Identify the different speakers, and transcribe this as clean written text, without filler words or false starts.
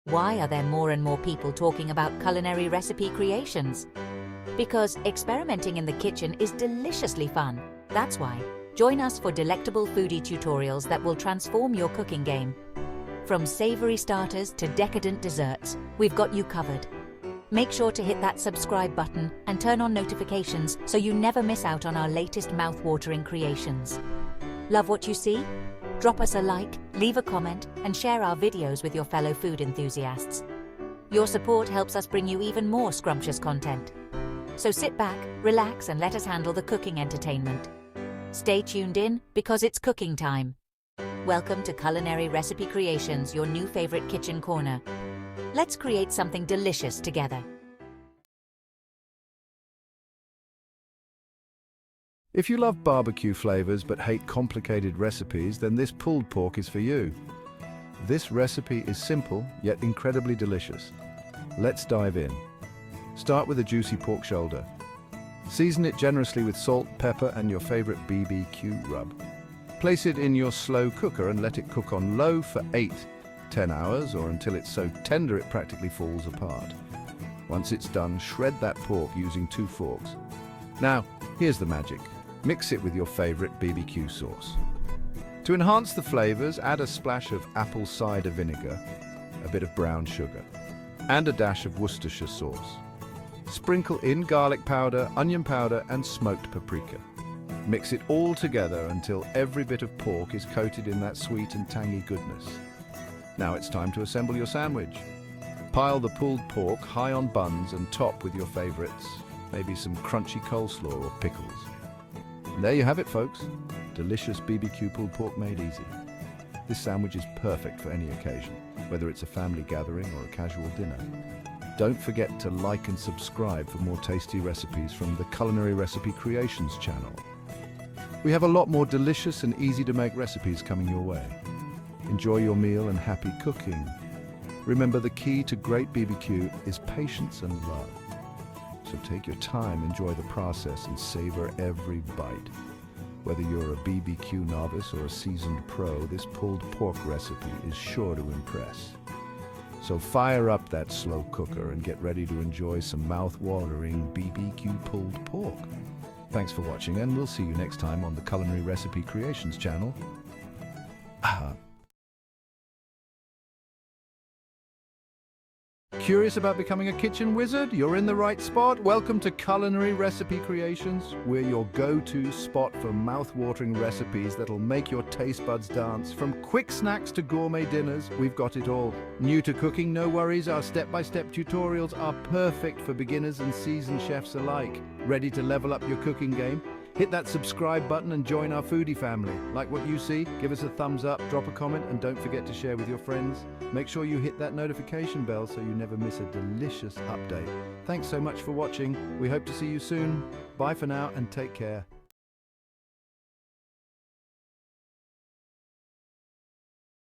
Speaker 1: Why are there more and more people talking about culinary recipe creations? Because experimenting in the kitchen is deliciously fun. That's why. Join us for delectable foodie tutorials that will transform your cooking game. From savory starters to decadent desserts, we've got you covered. Make sure to hit that subscribe button and turn on notifications so you never miss out on our latest mouth-watering creations. Love what you see? Drop us a like, leave a comment, and share our videos with your fellow food enthusiasts. Your support helps us bring you even more scrumptious content. So sit back, relax, and let us handle the cooking entertainment. Stay tuned in, because it's cooking time. Welcome to Culinary Recipe Creations, your new favorite kitchen corner. Let's create something delicious together.
Speaker 2: If you love barbecue flavors but hate complicated recipes, then this pulled pork is for you. This recipe is simple, yet incredibly delicious. Let's dive in. Start with a juicy pork shoulder. Season it generously with salt, pepper, and your favorite BBQ rub. Place it in your slow cooker and let it cook on low for 8-10 hours, or until it's so tender it practically falls apart. Once it's done, shred that pork using 2 forks. Now, here's the magic. Mix it with your favorite BBQ sauce. To enhance the flavors, add a splash of apple cider vinegar, a bit of brown sugar, and a dash of Worcestershire sauce. Sprinkle in garlic powder, onion powder, and smoked paprika. Mix it all together until every bit of pork is coated in that sweet and tangy goodness. Now it's time to assemble your sandwich. Pile the pulled pork high on buns and top with your favorites, maybe some crunchy coleslaw or pickles. And there you have it, folks. Delicious BBQ pulled pork made easy. This sandwich is perfect for any occasion, whether it's a family gathering or a casual dinner. Don't forget to like and subscribe for more tasty recipes from the Culinary Recipe Creations channel. We have a lot more delicious and easy to make recipes coming your way. Enjoy your meal and happy cooking. Remember, the key to great BBQ is patience and love. So take your time, enjoy the process, and savor every bite. Whether you're a BBQ novice or a seasoned pro, this pulled pork recipe is sure to impress. So fire up that slow cooker and get ready to enjoy some mouth-watering BBQ pulled pork. Thanks for watching, and we'll see you next time on the Culinary Recipe Creations channel. Curious about becoming a kitchen wizard? You're in the right spot. Welcome to Culinary Recipe Creations. We're your go-to spot for mouth-watering recipes that'll make your taste buds dance. From quick snacks to gourmet dinners, we've got it all. New to cooking? No worries. Our step-by-step tutorials are perfect for beginners and seasoned chefs alike. Ready to level up your cooking game? Hit that subscribe button and join our foodie family. Like what you see? Give us a thumbs up, drop a comment, and don't forget to share with your friends. Make sure you hit that notification bell so you never miss a delicious update. Thanks so much for watching. We hope to see you soon. Bye for now and take care.